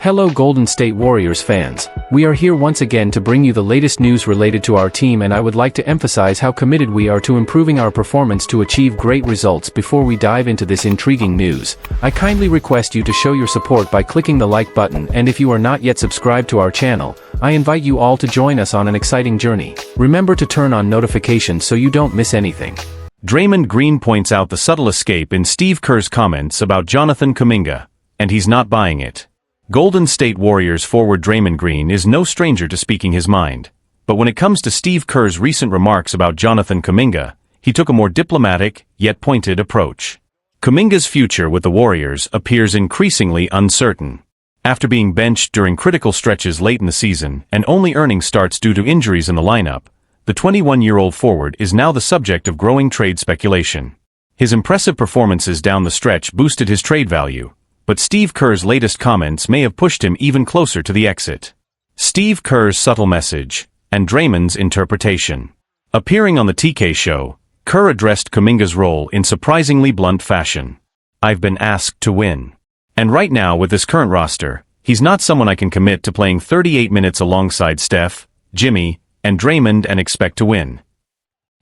Hello Golden State Warriors fans, we are here once again to bring you the latest news related to our team, and I would like to emphasize how committed we are to improving our performance to achieve great results. Before we dive into this intriguing news, I kindly request you to show your support by clicking the like button, and if you are not yet subscribed to our channel, I invite you all to join us on an exciting journey. Remember to turn on notifications so you don't miss anything. Draymond Green points out the subtle escape in Steve Kerr's comments about Jonathan Kuminga, and he's not buying it. Golden State Warriors forward Draymond Green is no stranger to speaking his mind, but when it comes to Steve Kerr's recent remarks about Jonathan Kuminga, he took a more diplomatic, yet pointed approach. Kuminga's future with the Warriors appears increasingly uncertain. After being benched during critical stretches late in the season and only earning starts due to injuries in the lineup, the 21-year-old forward is now the subject of growing trade speculation. His impressive performances down the stretch boosted his trade value, but Steve Kerr's latest comments may have pushed him even closer to the exit. Steve Kerr's subtle message, and Draymond's interpretation. Appearing on the TK show, Kerr addressed Kuminga's role in surprisingly blunt fashion. "I've been asked to win. And right now with this current roster, he's not someone I can commit to playing 38 minutes alongside Steph, Jimmy, and Draymond and expect to win."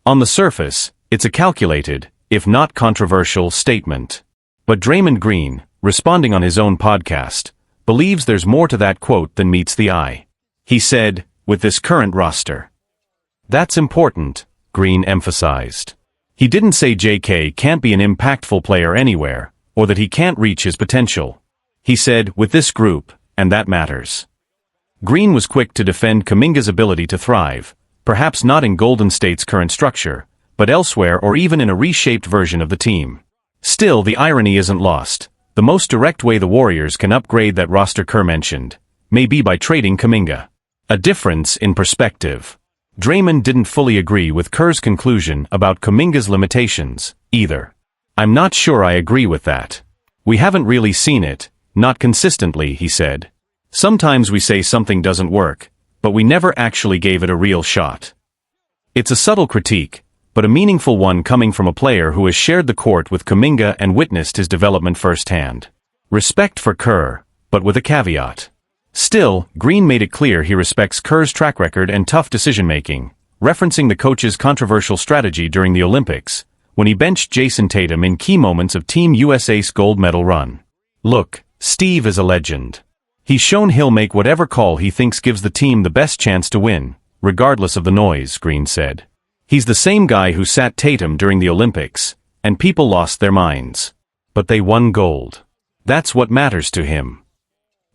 On the surface, it's a calculated, if not controversial, statement. But Draymond Green, responding on his own podcast, believes there's more to that quote than meets the eye. He said, "With this current roster." That's important, Green emphasized. He didn't say JK can't be an impactful player anywhere, or that he can't reach his potential. He said, "With this group, and that matters." Green was quick to defend Kuminga's ability to thrive, perhaps not in Golden State's current structure, but elsewhere or even in a reshaped version of the team. Still, the irony isn't lost. The most direct way the Warriors can upgrade that roster Kerr mentioned may be by trading Kuminga. A difference in perspective. Draymond didn't fully agree with Kerr's conclusion about Kuminga's limitations, either. "I'm not sure I agree with that. We haven't really seen it, not consistently," he said. "Sometimes we say something doesn't work, but we never actually gave it a real shot." It's a subtle critique, but a meaningful one coming from a player who has shared the court with Kuminga and witnessed his development firsthand. Respect for Kerr, but with a caveat. Still, Green made it clear he respects Kerr's track record and tough decision-making, referencing the coach's controversial strategy during the Olympics, when he benched Jason Tatum in key moments of Team USA's gold medal run. "Look, Steve is a legend. He's shown he'll make whatever call he thinks gives the team the best chance to win, regardless of the noise," Green said. "He's the same guy who sat Tatum during the Olympics, and people lost their minds. But they won gold. That's what matters to him."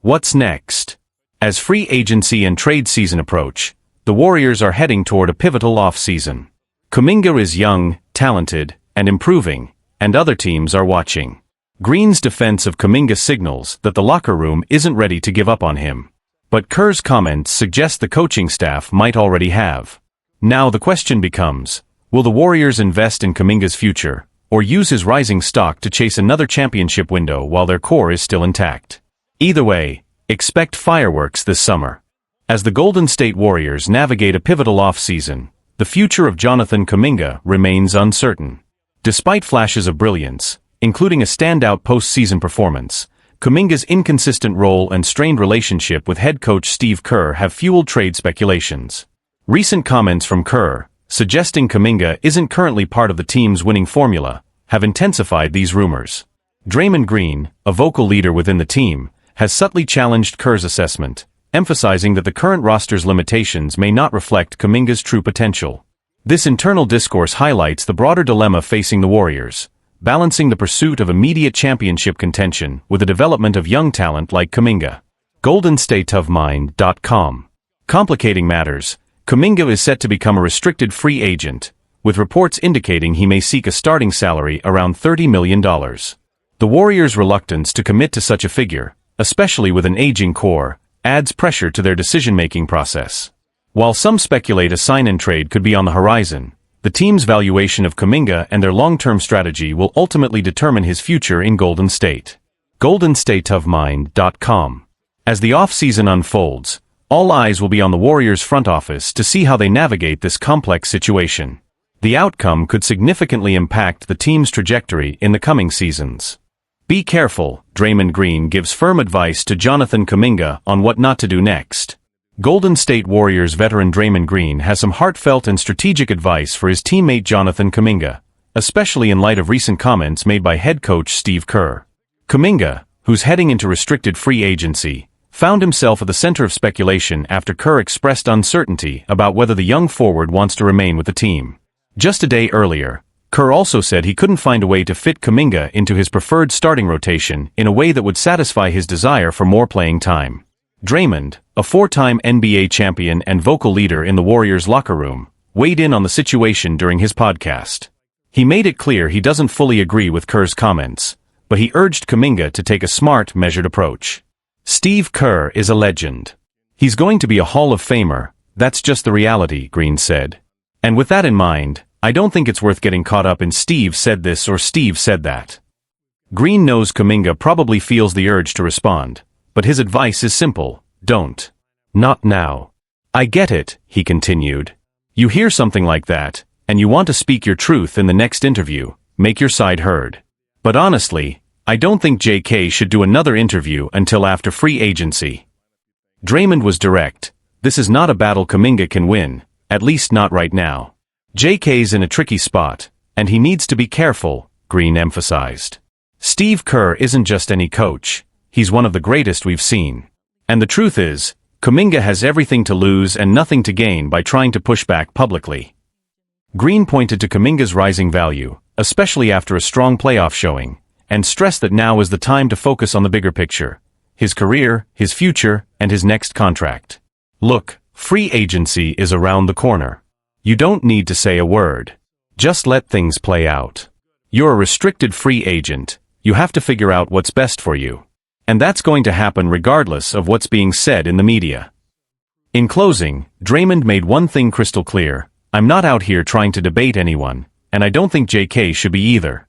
What's next? As free agency and trade season approach, the Warriors are heading toward a pivotal off-season. Kuminga is young, talented, and improving, and other teams are watching. Green's defense of Kuminga signals that the locker room isn't ready to give up on him. But Kerr's comments suggest the coaching staff might already have. Now the question becomes, will the Warriors invest in Kuminga's future, or use his rising stock to chase another championship window while their core is still intact? Either way, expect fireworks this summer. As the Golden State Warriors navigate a pivotal off-season, the future of Jonathan Kuminga remains uncertain. Despite flashes of brilliance, including a standout postseason performance, Kuminga's inconsistent role and strained relationship with head coach Steve Kerr have fueled trade speculations. Recent comments from Kerr, suggesting Kuminga isn't currently part of the team's winning formula, have intensified these rumors. Draymond Green, a vocal leader within the team, has subtly challenged Kerr's assessment, emphasizing that the current roster's limitations may not reflect Kuminga's true potential. This internal discourse highlights the broader dilemma facing the Warriors, balancing the pursuit of immediate championship contention with the development of young talent like Kuminga. GoldenStateOfMind.com. Complicating matters, Kuminga is set to become a restricted free agent, with reports indicating he may seek a starting salary around $30 million. The Warriors' reluctance to commit to such a figure, especially with an aging core, adds pressure to their decision-making process. While some speculate a sign-and-trade could be on the horizon, the team's valuation of Kuminga and their long-term strategy will ultimately determine his future in Golden State. GoldenStateOfMind.com. As the off-season unfolds, all eyes will be on the Warriors' front office to see how they navigate this complex situation. The outcome could significantly impact the team's trajectory in the coming seasons. Be careful, Draymond Green gives firm advice to Jonathan Kuminga on what not to do next. Golden State Warriors veteran Draymond Green has some heartfelt and strategic advice for his teammate Jonathan Kuminga, especially in light of recent comments made by head coach Steve Kerr. Kuminga, who's heading into restricted free agency, found himself at the center of speculation after Kerr expressed uncertainty about whether the young forward wants to remain with the team. Just a day earlier, Kerr also said he couldn't find a way to fit Kuminga into his preferred starting rotation in a way that would satisfy his desire for more playing time. Draymond, a four-time NBA champion and vocal leader in the Warriors locker room, weighed in on the situation during his podcast. He made it clear he doesn't fully agree with Kerr's comments, but he urged Kuminga to take a smart, measured approach. Steve Kerr is a legend. He's going to be a Hall of Famer, that's just the reality, Green said. And with that in mind, I don't think it's worth getting caught up in Steve said this or Steve said that. Green knows Kuminga probably feels the urge to respond, but his advice is simple: don't. Not now. I get it, he continued. You hear something like that, and you want to speak your truth in the next interview, make your side heard. But honestly, I don't think JK should do another interview until after free agency. Draymond was direct. This is not a battle Kuminga can win, at least not right now. JK's in a tricky spot, and he needs to be careful, Green emphasized. Steve Kerr isn't just any coach, he's one of the greatest we've seen. And the truth is, Kuminga has everything to lose and nothing to gain by trying to push back publicly. Green pointed to Kuminga's rising value, especially after a strong playoff showing, and stressed that now is the time to focus on the bigger picture: his career, his future, and his next contract. Look, free agency is around the corner. You don't need to say a word. Just let things play out. You're a restricted free agent. You have to figure out what's best for you. And that's going to happen regardless of what's being said in the media. In closing, Draymond made one thing crystal clear: I'm not out here trying to debate anyone, and I don't think JK should be either.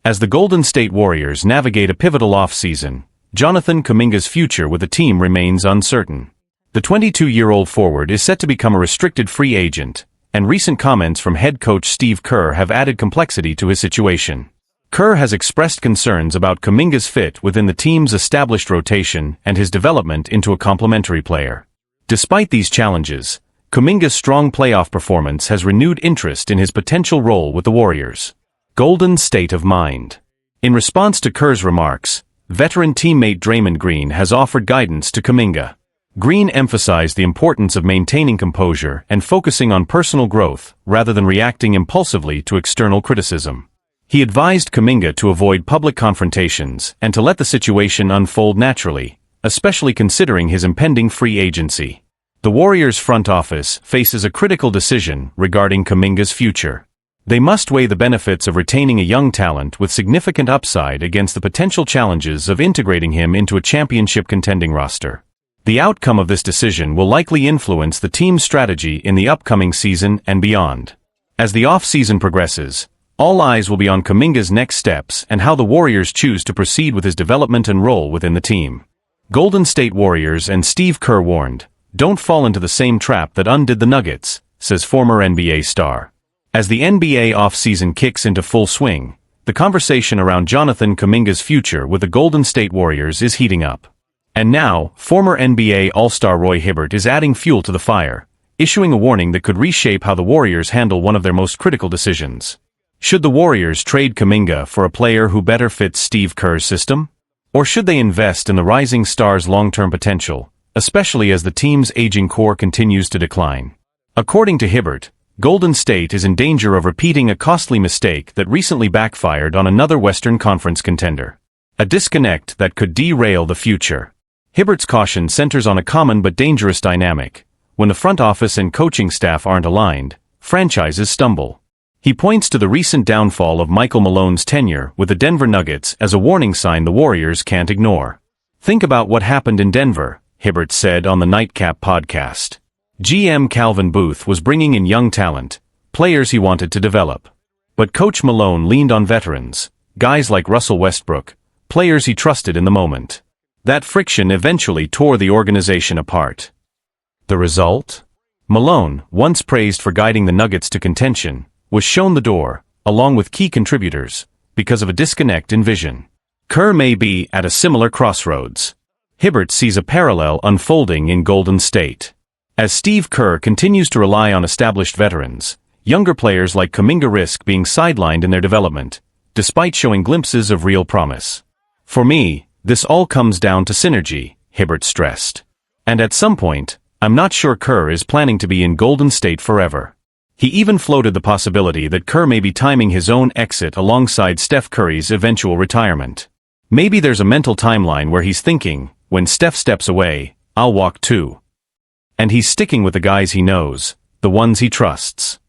As the Golden State Warriors navigate a pivotal offseason, Jonathan Kuminga's future with the team remains uncertain. The 22-year-old forward is set to become a restricted free agent, and recent comments from head coach Steve Kerr have added complexity to his situation. Kerr has expressed concerns about Kuminga's fit within the team's established rotation and his development into a complementary player. Despite these challenges, Kuminga's strong playoff performance has renewed interest in his potential role with the Warriors. Golden state of mind. In response to Kerr's remarks, veteran teammate Draymond Green has offered guidance to Kuminga. Green emphasized the importance of maintaining composure and focusing on personal growth rather than reacting impulsively to external criticism. He advised Kuminga to avoid public confrontations and to let the situation unfold naturally, especially considering his impending free agency. The Warriors' front office faces a critical decision regarding Kuminga's future. They must weigh the benefits of retaining a young talent with significant upside against the potential challenges of integrating him into a championship-contending roster. The outcome of this decision will likely influence the team's strategy in the upcoming season and beyond. As the off-season progresses, all eyes will be on Kuminga's next steps and how the Warriors choose to proceed with his development and role within the team. Golden State Warriors and Steve Kerr warned, "Don't fall into the same trap that undid the Nuggets," says former NBA star. As the NBA off-season kicks into full swing, the conversation around Jonathan Kuminga's future with the Golden State Warriors is heating up. And now, former NBA All-Star Roy Hibbert is adding fuel to the fire, issuing a warning that could reshape how the Warriors handle one of their most critical decisions. Should the Warriors trade Kuminga for a player who better fits Steve Kerr's system? Or should they invest in the rising star's long-term potential, especially as the team's aging core continues to decline? According to Hibbert, Golden State is in danger of repeating a costly mistake that recently backfired on another Western Conference contender. A disconnect that could derail the future. Hibbert's caution centers on a common but dangerous dynamic. When the front office and coaching staff aren't aligned, franchises stumble. He points to the recent downfall of Michael Malone's tenure with the Denver Nuggets as a warning sign the Warriors can't ignore. "Think about what happened in Denver," Hibbert said on the Nightcap podcast. GM Calvin Booth was bringing in young talent, players he wanted to develop. But Coach Malone leaned on veterans, guys like Russell Westbrook, players he trusted in the moment. That friction eventually tore the organization apart. The result? Malone, once praised for guiding the Nuggets to contention, was shown the door, along with key contributors, because of a disconnect in vision. Kerr may be at a similar crossroads. Hibbert sees a parallel unfolding in Golden State. As Steve Kerr continues to rely on established veterans, younger players like Kuminga risk being sidelined in their development, despite showing glimpses of real promise. For me, this all comes down to synergy, Hibbert stressed. And at some point, I'm not sure Kerr is planning to be in Golden State forever. He even floated the possibility that Kerr may be timing his own exit alongside Steph Curry's eventual retirement. Maybe there's a mental timeline where he's thinking, when Steph steps away, I'll walk too. And he's sticking with the guys he knows, the ones he trusts.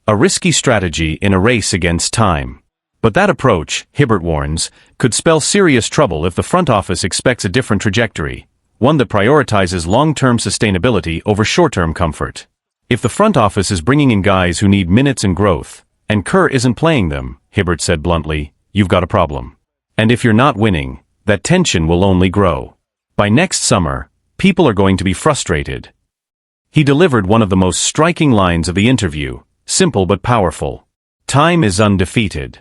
A risky strategy in a race against time. But that approach, Hibbert warns, could spell serious trouble if the front office expects a different trajectory, one that prioritizes long-term sustainability over short-term comfort. If the front office is bringing in guys who need minutes and growth, and Kerr isn't playing them, Hibbert said bluntly, you've got a problem. And if you're not winning, that tension will only grow. By next summer, people are going to be frustrated. He delivered one of the most striking lines of the interview, simple but powerful. Time is undefeated.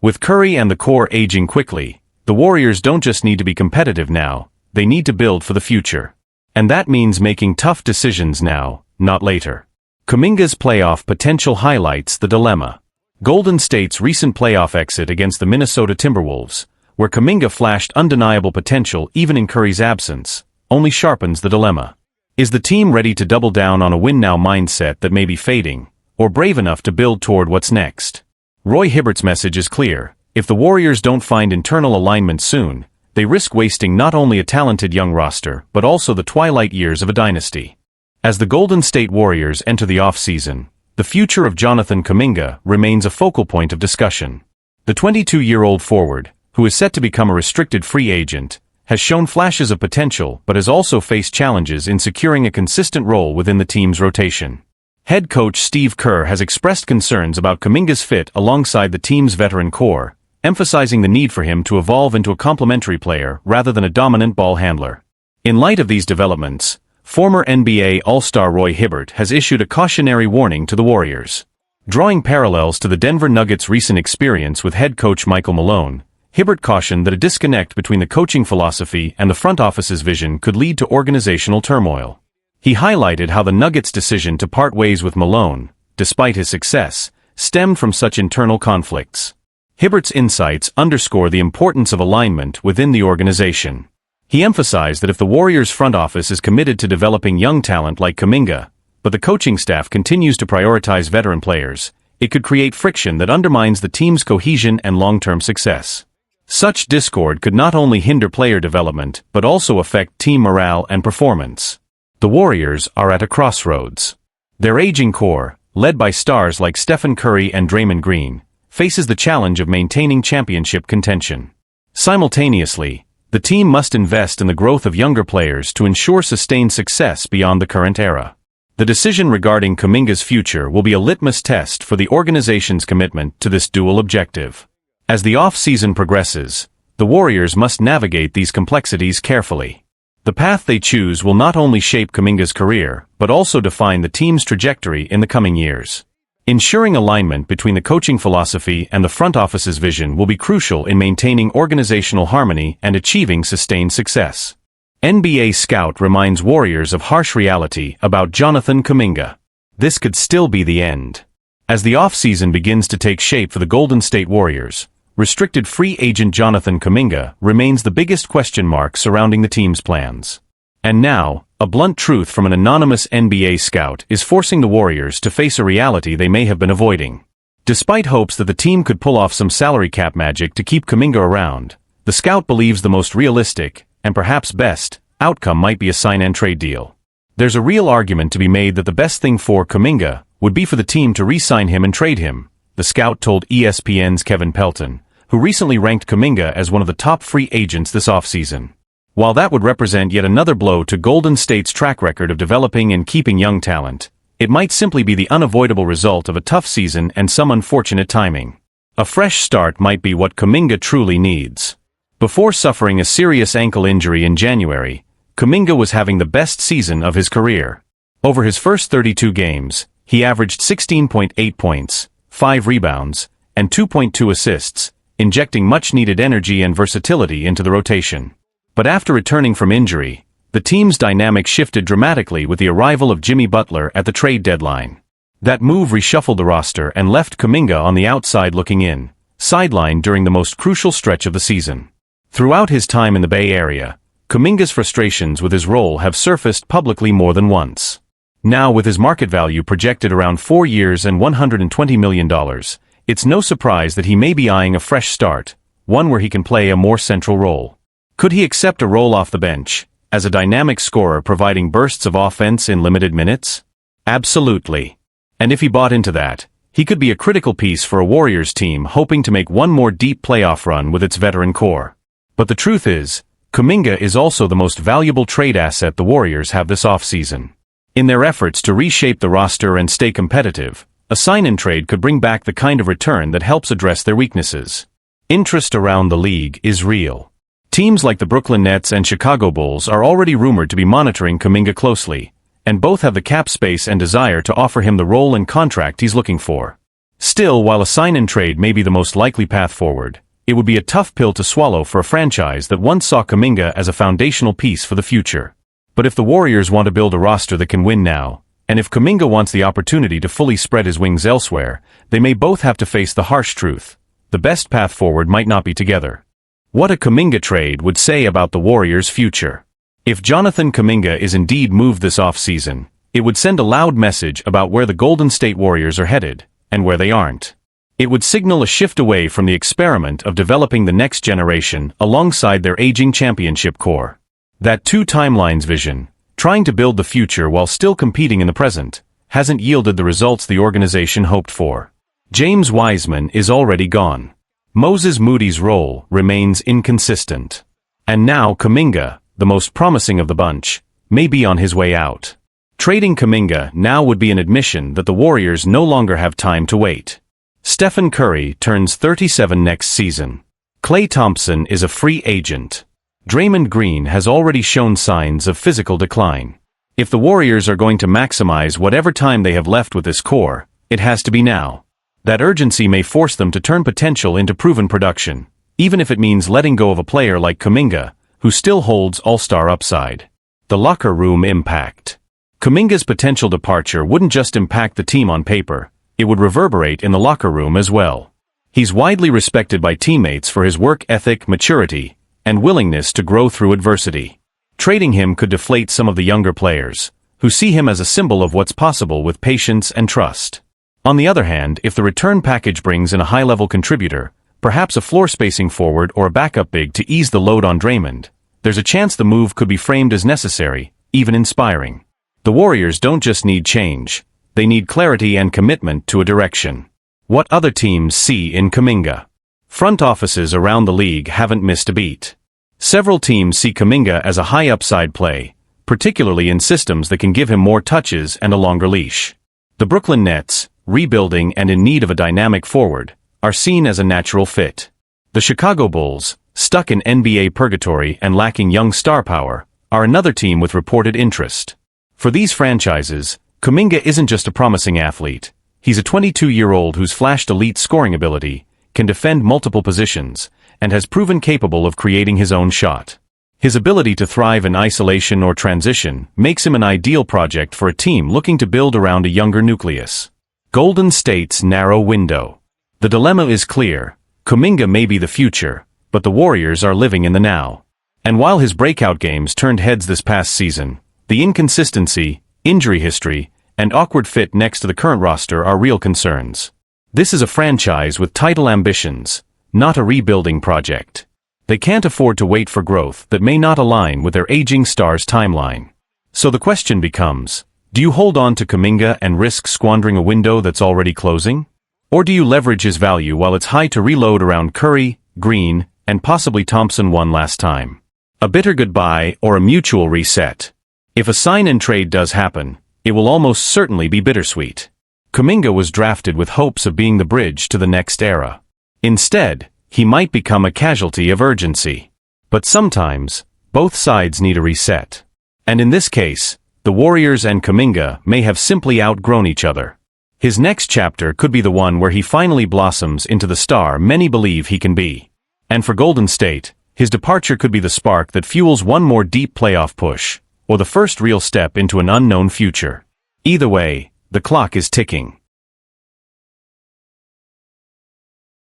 With Curry and the core aging quickly, the Warriors don't just need to be competitive now, they need to build for the future. And that means making tough decisions now, not later. Kuminga's playoff potential highlights the dilemma. Golden State's recent playoff exit against the Minnesota Timberwolves, where Kuminga flashed undeniable potential even in Curry's absence, only sharpens the dilemma. Is the team ready to double down on a win-now mindset that may be fading, or brave enough to build toward what's next? Roy Hibbert's message is clear. If the Warriors don't find internal alignment soon, they risk wasting not only a talented young roster but also the twilight years of a dynasty. As the Golden State Warriors enter the offseason, the future of Jonathan Kuminga remains a focal point of discussion. The 22-year-old forward, who is set to become a restricted free agent, has shown flashes of potential but has also faced challenges in securing a consistent role within the team's rotation. Head coach Steve Kerr has expressed concerns about Kuminga's fit alongside the team's veteran core, emphasizing the need for him to evolve into a complementary player rather than a dominant ball handler. In light of these developments, former NBA All-Star Roy Hibbert has issued a cautionary warning to the Warriors. Drawing parallels to the Denver Nuggets' recent experience with head coach Michael Malone, Hibbert cautioned that a disconnect between the coaching philosophy and the front office's vision could lead to organizational turmoil. He highlighted how the Nuggets' decision to part ways with Malone, despite his success, stemmed from such internal conflicts. Hibbert's insights underscore the importance of alignment within the organization. He emphasized that if the Warriors' front office is committed to developing young talent like Kuminga, but the coaching staff continues to prioritize veteran players, it could create friction that undermines the team's cohesion and long-term success. Such discord could not only hinder player development but also affect team morale and performance. The Warriors are at a crossroads. Their aging core, led by stars like Stephen Curry and Draymond Green, faces the challenge of maintaining championship contention. Simultaneously, the team must invest in the growth of younger players to ensure sustained success beyond the current era. The decision regarding Kuminga's future will be a litmus test for the organization's commitment to this dual objective. As the off-season progresses, the Warriors must navigate these complexities carefully. The path they choose will not only shape Kuminga's career, but also define the team's trajectory in the coming years. Ensuring alignment between the coaching philosophy and the front office's vision will be crucial in maintaining organizational harmony and achieving sustained success. NBA Scout reminds Warriors of harsh reality about Jonathan Kuminga. This could still be the end. As the offseason begins to take shape for the Golden State Warriors, restricted free agent Jonathan Kuminga remains the biggest question mark surrounding the team's plans. And now, a blunt truth from an anonymous NBA scout is forcing the Warriors to face a reality they may have been avoiding. Despite hopes that the team could pull off some salary cap magic to keep Kuminga around, the scout believes the most realistic, and perhaps best, outcome might be a sign-and-trade deal. There's a real argument to be made that the best thing for Kuminga would be for the team to re-sign him and trade him, the scout told ESPN's Kevin Pelton, who recently ranked Kuminga as one of the top free agents this offseason. While that would represent yet another blow to Golden State's track record of developing and keeping young talent, it might simply be the unavoidable result of a tough season and some unfortunate timing. A fresh start might be what Kuminga truly needs. Before suffering a serious ankle injury in January, Kuminga was having the best season of his career. Over his first 32 games, he averaged 16.8 points, 5 rebounds, and 2.2 assists, injecting much-needed energy and versatility into the rotation. But after returning from injury, the team's dynamic shifted dramatically with the arrival of Jimmy Butler at the trade deadline. That move reshuffled the roster and left Kuminga on the outside looking in, sidelined during the most crucial stretch of the season. Throughout his time in the Bay Area, Kuminga's frustrations with his role have surfaced publicly more than once. Now, with his market value projected around 4 years and $120 million, it's no surprise that he may be eyeing a fresh start, one where he can play a more central role. Could he accept a role off the bench, as a dynamic scorer providing bursts of offense in limited minutes? Absolutely. And if he bought into that, he could be a critical piece for a Warriors team hoping to make one more deep playoff run with its veteran core. But the truth is, Kuminga is also the most valuable trade asset the Warriors have this offseason. In their efforts to reshape the roster and stay competitive, a sign-in trade could bring back the kind of return that helps address their weaknesses. Interest around the league is real. Teams like the Brooklyn Nets and Chicago Bulls are already rumored to be monitoring Kuminga closely, and both have the cap space and desire to offer him the role and contract he's looking for. Still, while a sign-in trade may be the most likely path forward, it would be a tough pill to swallow for a franchise that once saw Kuminga as a foundational piece for the future. But if the Warriors want to build a roster that can win now, and if Kuminga wants the opportunity to fully spread his wings elsewhere, they may both have to face the harsh truth: the best path forward might not be together. What a Kuminga trade would say about the Warriors' future. If Jonathan Kuminga is indeed moved this offseason, it would send a loud message about where the Golden State Warriors are headed, and where they aren't. It would signal a shift away from the experiment of developing the next generation alongside their aging championship core. That two timelines vision, trying to build the future while still competing in the present, hasn't yielded the results the organization hoped for. James Wiseman is already gone. Moses Moody's role remains inconsistent. And now Kuminga, the most promising of the bunch, may be on his way out. Trading Kuminga now would be an admission that the Warriors no longer have time to wait. Stephen Curry turns 37 next season. Klay Thompson is a free agent. Draymond Green has already shown signs of physical decline. If the Warriors are going to maximize whatever time they have left with this core, it has to be now. That urgency may force them to turn potential into proven production, even if it means letting go of a player like Kuminga, who still holds all-star upside. The locker room impact. Kuminga's potential departure wouldn't just impact the team on paper, it would reverberate in the locker room as well. He's widely respected by teammates for his work ethic, maturity, and willingness to grow through adversity. Trading him could deflate some of the younger players, who see him as a symbol of what's possible with patience and trust. On the other hand, if the return package brings in a high-level contributor, perhaps a floor-spacing forward or a backup big to ease the load on Draymond, there's a chance the move could be framed as necessary, even inspiring. The Warriors don't just need change, they need clarity and commitment to a direction. What other teams see in Kuminga? Front offices around the league haven't missed a beat. Several teams see Kuminga as a high-upside play, particularly in systems that can give him more touches and a longer leash. The Brooklyn Nets, rebuilding and in need of a dynamic forward, are seen as a natural fit. The Chicago Bulls, stuck in NBA purgatory and lacking young star power, are another team with reported interest. For these franchises, Kuminga isn't just a promising athlete. He's a 22-year-old who's flashed elite scoring ability, can defend multiple positions, and has proven capable of creating his own shot. His ability to thrive in isolation or transition makes him an ideal project for a team looking to build around a younger nucleus. Golden State's narrow window. The dilemma is clear. Kuminga may be the future, but the Warriors are living in the now. And while his breakout games turned heads this past season, the inconsistency, injury history, and awkward fit next to the current roster are real concerns. This is a franchise with title ambitions, not a rebuilding project. They can't afford to wait for growth that may not align with their aging star's timeline. So the question becomes, do you hold on to Kuminga and risk squandering a window that's already closing? Or do you leverage his value while it's high to reload around Curry, Green, and possibly Thompson one last time? A bitter goodbye or a mutual reset? If a sign-in trade does happen, it will almost certainly be bittersweet. Kuminga was drafted with hopes of being the bridge to the next era. Instead, he might become a casualty of urgency. But sometimes, both sides need a reset. And in this case, the Warriors and Kuminga may have simply outgrown each other. His next chapter could be the one where he finally blossoms into the star many believe he can be. And for Golden State, his departure could be the spark that fuels one more deep playoff push, or the first real step into an unknown future. Either way, the clock is ticking.